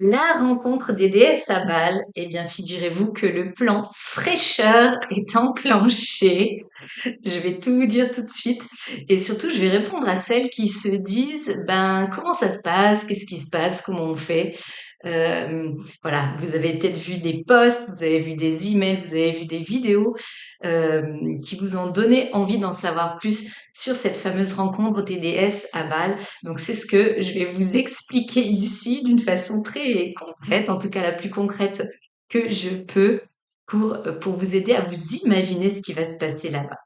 La rencontre des déesses à Bâle, eh bien, figurez-vous que le plan fraîcheur est enclenché. Je vais tout vous dire tout de suite. Et surtout, je vais répondre à celles qui se disent, ben, comment ça se passe? Qu'est-ce qui se passe? Comment on fait? Euh, voilà, vous avez peut-être vu des posts, vous avez vu des emails, vous avez vu des vidéos euh, qui vous ont donné envie d'en savoir plus sur cette fameuse rencontre des déesses à Bâle. Donc c'est ce que je vais vous expliquer ici d'une façon très concrète, en tout cas la plus concrète que je peux pour vous aider à vous imaginer ce qui va se passer là-bas.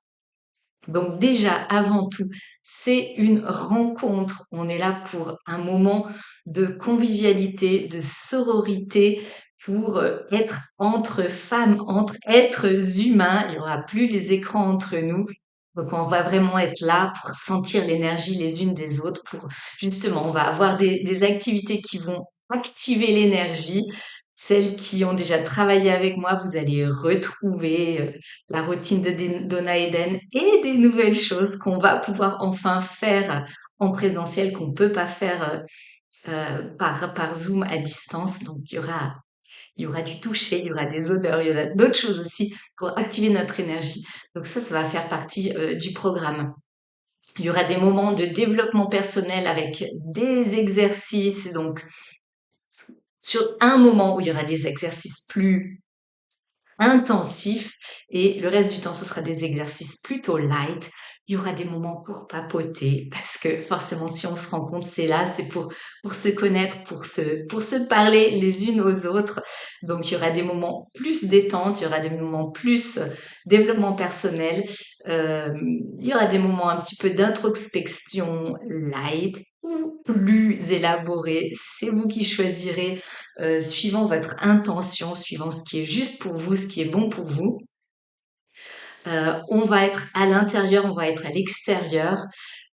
Donc déjà, avant tout, c'est une rencontre. On est là pour un moment de convivialité, de sororité, pour être entre femmes, entre êtres humains. Il n'y aura plus les écrans entre nous. Donc on va vraiment être là pour sentir l'énergie les unes des autres, pour justement, on va avoir des activités qui vont activer l'énergie. Celles qui ont déjà travaillé avec moi, vous allez retrouver la routine de Donna Eden et des nouvelles choses qu'on va pouvoir enfin faire en présentiel qu'on peut pas faire par Zoom à distance. Donc il y aura du toucher, il y aura des odeurs, il y aura d'autres choses aussi pour activer notre énergie. Donc ça va faire partie du programme. Il y aura des moments de développement personnel avec des exercices. Donc sur un moment où il y aura des exercices plus intensif et le reste du temps, ce sera des exercices plutôt light. Il y aura des moments pour papoter parce que forcément, si on se rend compte, c'est là, c'est pour se connaître, pour se parler les unes aux autres. Donc, il y aura des moments plus détente, il y aura des moments plus développement personnel, il y aura des moments un petit peu d'introspection light ou plus élaborés. C'est vous qui choisirez suivant votre intention, suivant ce qui est juste pour vous, ce qui est bon pour vous. On va être à l'intérieur, on va être à l'extérieur.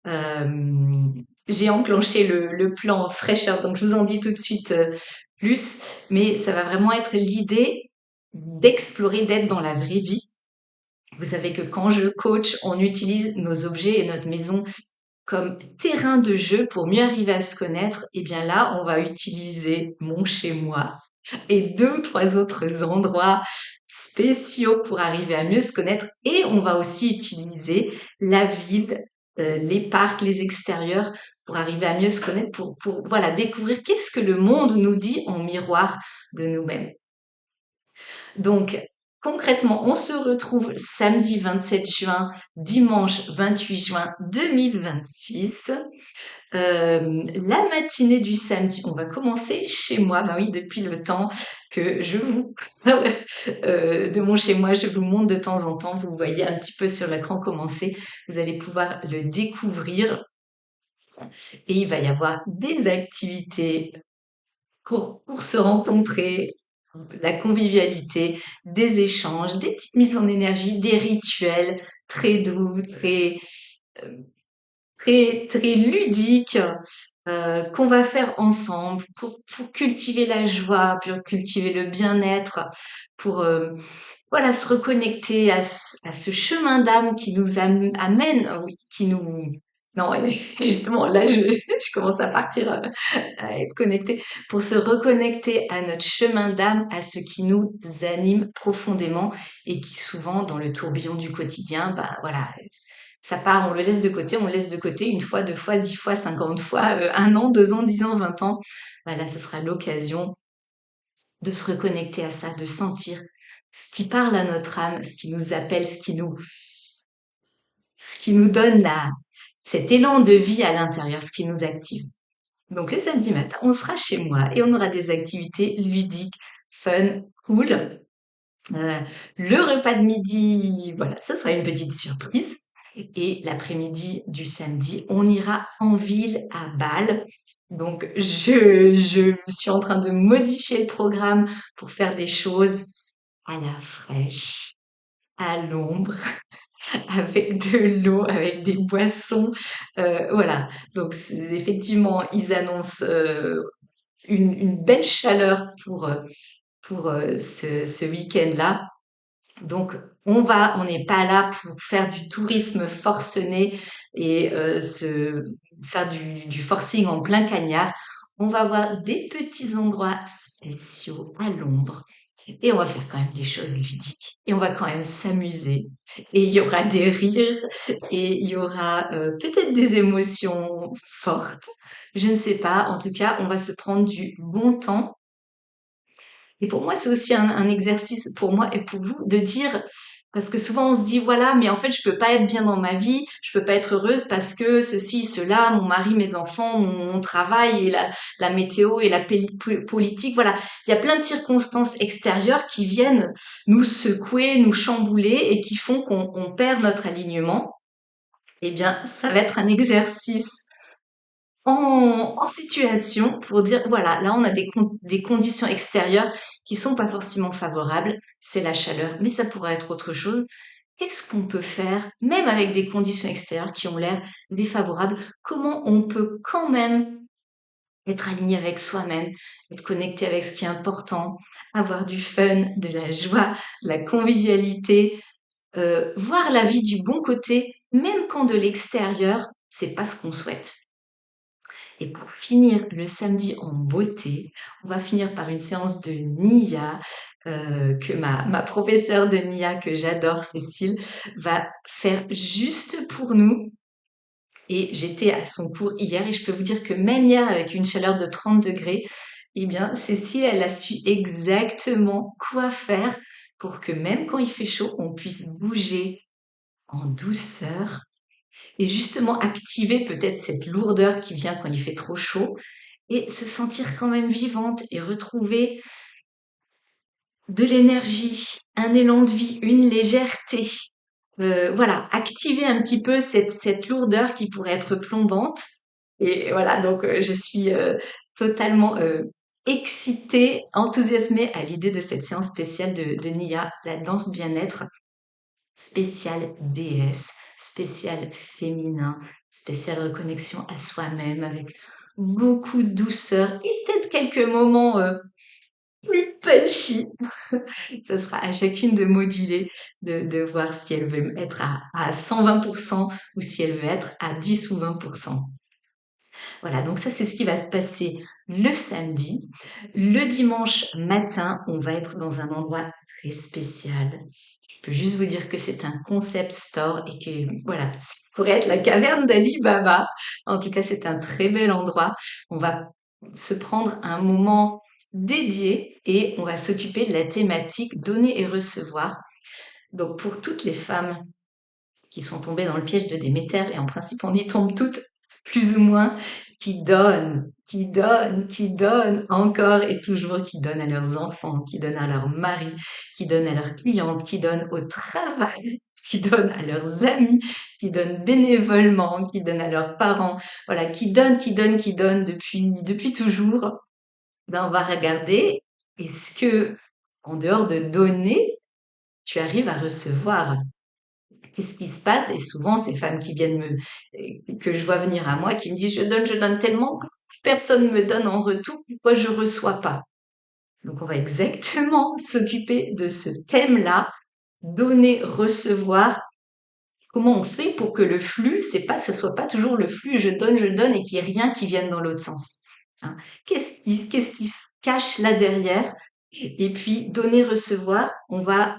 Euh, j'ai enclenché le plan fraîcheur, donc je vous en dis tout de suite plus, mais ça va vraiment être l'idée d'explorer, d'être dans la vraie vie. Vous savez que quand je coach, on utilise nos objets et notre maison comme terrain de jeu pour mieux arriver à se connaître. Et bien là, on va utiliser mon chez moi et deux ou trois autres endroits spéciaux pour arriver à mieux se connaître. Et on va aussi utiliser la ville, les parcs, les extérieurs pour arriver à mieux se connaître, pour voilà, découvrir qu'est-ce que le monde nous dit en miroir de nous-mêmes. Donc, concrètement, on se retrouve samedi 27 juin, dimanche 28 juin 2026. La matinée du samedi, on va commencer chez moi. Bah oui, depuis le temps que je vous de mon chez moi, je vous montre de temps en temps. Vous voyez un petit peu sur l'écran commencer. Vous allez pouvoir le découvrir et il va y avoir des activités pour se rencontrer, la convivialité, des échanges, des petites mises en énergie, des rituels très doux, très ludiques qu'on va faire ensemble pour cultiver la joie, pour cultiver le bien-être, pour voilà se reconnecter à ce chemin d'âme qui nous amène, oui, qui nous non, justement, là, je commence à partir, à être connectée, pour se reconnecter à notre chemin d'âme, à ce qui nous anime profondément et qui souvent, dans le tourbillon du quotidien, bah voilà, ça part, on le laisse de côté, on le laisse de côté une fois, deux fois, 10 fois, 50 fois, un an, 2 ans, 10 ans, 20 ans. Bah là, ce sera l'occasion de se reconnecter à ça, de sentir ce qui parle à notre âme, ce qui nous appelle, ce qui nous donne cet élan de vie à l'intérieur, ce qui nous active. Donc le samedi matin, on sera chez moi et on aura des activités ludiques, fun, cool. Euh, le repas de midi, voilà, ça sera une petite surprise. Et l'après-midi du samedi, on ira en ville à Bâle. Donc je suis en train de modifier le programme pour faire des choses à la fraîche, à l'ombre, avec de l'eau, avec des boissons. Voilà. Donc effectivement, ils annoncent une belle chaleur pour ce week-end-là. Donc on n'est pas là pour faire du tourisme forcené et faire du forcing en plein cagnard. On va avoir des petits endroits spéciaux à l'ombre. Et on va faire quand même des choses ludiques. Et on va quand même s'amuser. Et il y aura des rires. Et il y aura peut-être des émotions fortes. Je ne sais pas. En tout cas, on va se prendre du bon temps et pour moi, c'est aussi un exercice pour moi et pour vous de dire, parce que souvent on se dit, voilà, mais en fait, je peux pas être bien dans ma vie, je peux pas être heureuse parce que ceci, cela, mon mari, mes enfants, mon travail et la météo et la politique, voilà. Il y a plein de circonstances extérieures qui viennent nous secouer, nous chambouler et qui font qu'on perd notre alignement. Eh bien, ça va être un exercice en situation pour dire, voilà, là on a des conditions extérieures qui sont pas forcément favorables, c'est la chaleur, mais ça pourrait être autre chose. Qu'est-ce qu'on peut faire, même avec des conditions extérieures qui ont l'air défavorables? Comment on peut quand même être aligné avec soi-même, être connecté avec ce qui est important, avoir du fun, de la joie, de la convivialité, voir la vie du bon côté, même quand de l'extérieur, c'est pas ce qu'on souhaite. Et pour finir le samedi en beauté, on va finir par une séance de Nia que ma professeure de Nia que j'adore, Cécile, va faire juste pour nous. Et j'étais à son cours hier et je peux vous dire que même hier avec une chaleur de 30 degrés, eh bien Cécile, elle a su exactement quoi faire pour que même quand il fait chaud, on puisse bouger en douceur et justement activer peut-être cette lourdeur qui vient quand il fait trop chaud et se sentir quand même vivante et retrouver de l'énergie, un élan de vie, une légèreté. Voilà, activer un petit peu cette lourdeur qui pourrait être plombante. Et voilà, donc je suis totalement excitée, enthousiasmée à l'idée de cette séance spéciale de Nia, la danse bien-être, spéciale déesse, spéciale féminin, spéciale reconnexion à soi-même avec beaucoup de douceur et peut-être quelques moments plus punchy. Ce sera à chacune de moduler, de voir si elle veut être à 120% ou si elle veut être à 10 ou 20%. Voilà, donc ça c'est ce qui va se passer le samedi. Le dimanche matin, on va être dans un endroit très spécial. Je peux juste vous dire que c'est un concept store et que voilà, ça pourrait être la caverne d'Ali Baba. En tout cas, c'est un très bel endroit. On va se prendre un moment dédié et on va s'occuper de la thématique donner et recevoir. Donc pour toutes les femmes qui sont tombées dans le piège de Déméter, et en principe on y tombe toutes plus ou moins, qui donnent encore et toujours, qui donnent à leurs enfants, qui donnent à leurs maris, qui donnent à leurs clientes, qui donnent au travail, qui donnent à leurs amis, qui donnent bénévolement, qui donnent à leurs parents, voilà, qui donnent depuis toujours. Ben, on va regarder, est-ce que, en dehors de donner, tu arrives à recevoir? Qu'est-ce qui se passe? Et souvent, ces femmes qui viennent que je vois venir à moi, qui me disent, je donne tellement que personne me donne en retour, pourquoi je reçois pas? Donc, on va exactement s'occuper de ce thème-là, donner, recevoir. Comment on fait pour que le flux, ce soit pas toujours le flux, je donne et qu'il n'y ait rien qui vienne dans l'autre sens. Hein. Qu'est-ce qui se cache là derrière? Et puis, donner, recevoir, on va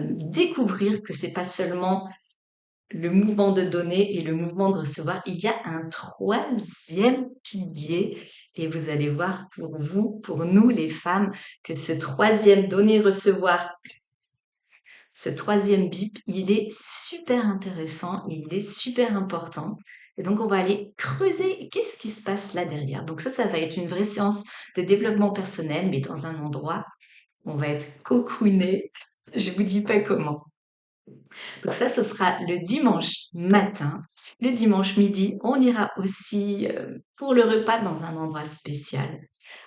découvrir que c'est pas seulement le mouvement de donner et le mouvement de recevoir, il y a un troisième pilier et vous allez voir pour vous, pour nous les femmes, que ce troisième donner-recevoir, ce troisième bip, il est super intéressant, il est super important. Et donc, on va aller creuser qu'est-ce qui se passe là derrière. Donc ça va être une vraie séance de développement personnel, mais dans un endroit où on va être cocooné. Je vous dis pas comment. Donc ça, ce sera le dimanche matin. Le dimanche midi, on ira aussi pour le repas dans un endroit spécial.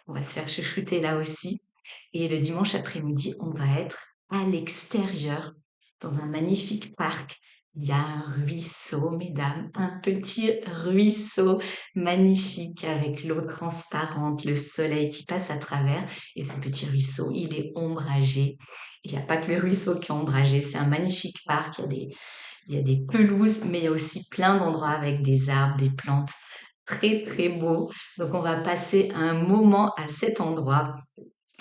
On va se faire chouchouter là aussi. Et le dimanche après-midi, on va être à l'extérieur, dans un magnifique parc. Il y a un ruisseau, mesdames, un petit ruisseau magnifique avec l'eau transparente, le soleil qui passe à travers. Et ce petit ruisseau, il est ombragé. Il n'y a pas que le ruisseau qui est ombragé, c'est un magnifique parc. Il y a des pelouses, mais il y a aussi plein d'endroits avec des arbres, des plantes. très très beau. Donc on va passer un moment à cet endroit.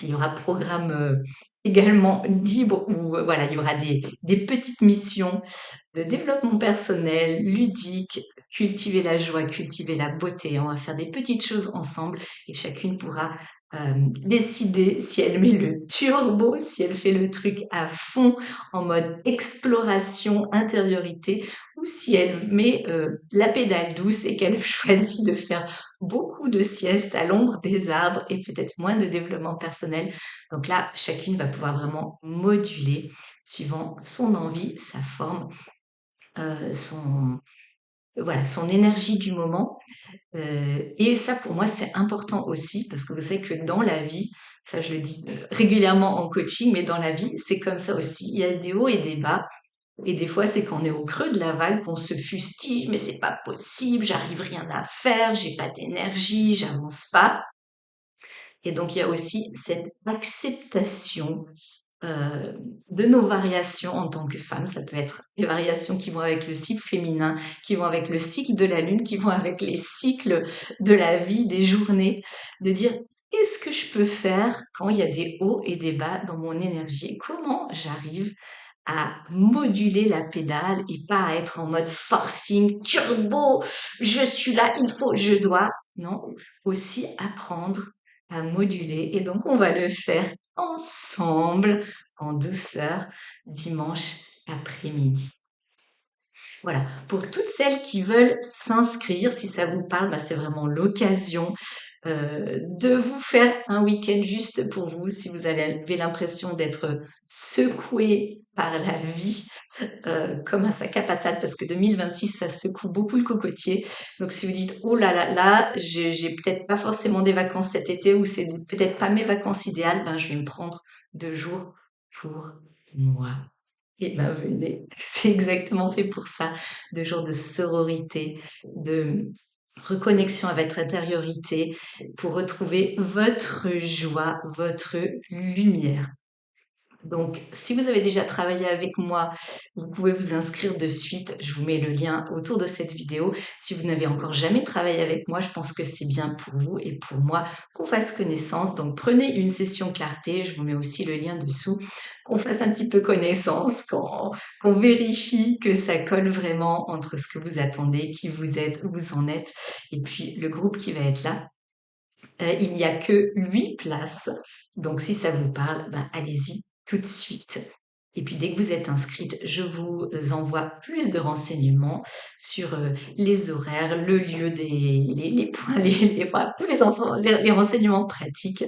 Il y aura programme également libre où voilà, il y aura des petites missions de développement personnel, ludique, cultiver la joie, cultiver la beauté. On va faire des petites choses ensemble et chacune pourra décider si elle met le turbo, si elle fait le truc à fond en mode exploration, intériorité, ou si elle met la pédale douce et qu'elle choisit de faire beaucoup de siestes à l'ombre des arbres et peut-être moins de développement personnel. Donc là, chacune va pouvoir vraiment moduler suivant son envie, sa forme, son voilà, son énergie du moment. Et ça, pour moi, c'est important aussi parce que vous savez que dans la vie, ça je le dis régulièrement en coaching, mais dans la vie, c'est comme ça aussi. Il y a des hauts et des bas. Et des fois, c'est quand on est au creux de la vague qu'on se fustige, mais c'est pas possible, j'arrive rien à faire, j'ai pas d'énergie, j'avance pas. Et donc, il y a aussi cette acceptation euh, de nos variations en tant que femme. Ça peut être des variations qui vont avec le cycle féminin, qui vont avec le cycle de la lune, qui vont avec les cycles de la vie, des journées, de dire qu'est-ce que je peux faire quand il y a des hauts et des bas dans mon énergie? Comment j'arrive à moduler la pédale et pas à être en mode forcing, turbo, je suis là, il faut, je dois. Non, aussi apprendre à moduler. Et donc, on va le faire ensemble, en douceur, dimanche après-midi. Voilà, pour toutes celles qui veulent s'inscrire, si ça vous parle, bah, c'est vraiment l'occasion de vous faire un week-end juste pour vous, si vous avez l'impression d'être secoué par la vie, comme un sac à patates, parce que 2026, ça secoue beaucoup le cocotier. Donc si vous dites, oh là là là, j'ai peut-être pas forcément des vacances cet été, ou c'est peut-être pas mes vacances idéales, ben je vais me prendre 2 jours pour moi. Et ben venez, c'est exactement fait pour ça. 2 jours de sororité, de reconnexion avec votre intériorité, pour retrouver votre joie, votre lumière. Donc, si vous avez déjà travaillé avec moi, vous pouvez vous inscrire de suite. Je vous mets le lien autour de cette vidéo. Si vous n'avez encore jamais travaillé avec moi, je pense que c'est bien pour vous et pour moi qu'on fasse connaissance. Donc, prenez une session clarté. Je vous mets aussi le lien dessous. Qu'on fasse un petit peu connaissance, qu'on vérifie que ça colle vraiment entre ce que vous attendez, qui vous êtes, où vous en êtes, et puis le groupe qui va être là. Il n'y a que 8 places. Donc, si ça vous parle, ben, allez-y tout de suite. Et puis, dès que vous êtes inscrite, je vous envoie plus de renseignements sur les horaires, le lieu les points, voilà, tous les enfants, les renseignements pratiques.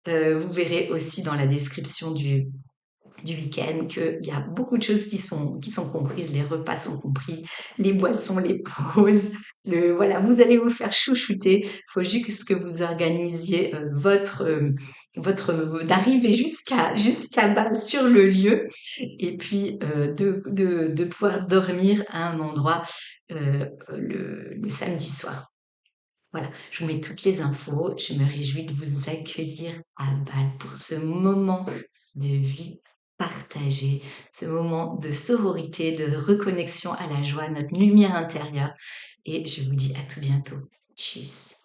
Vous verrez aussi dans la description du week-end qu'il y a beaucoup de choses qui sont comprises, les repas sont compris, les boissons, les pauses, voilà, vous allez vous faire chouchouter. Il faut juste que vous organisiez d'arriver jusqu'à Bâle sur le lieu et puis de pouvoir dormir à un endroit le samedi soir. Voilà, je vous mets toutes les infos. Je me réjouis de vous accueillir à Bâle pour ce moment de vie partagée, ce moment de sororité, de reconnexion à la joie, notre lumière intérieure. Et je vous dis à tout bientôt. Tchuss.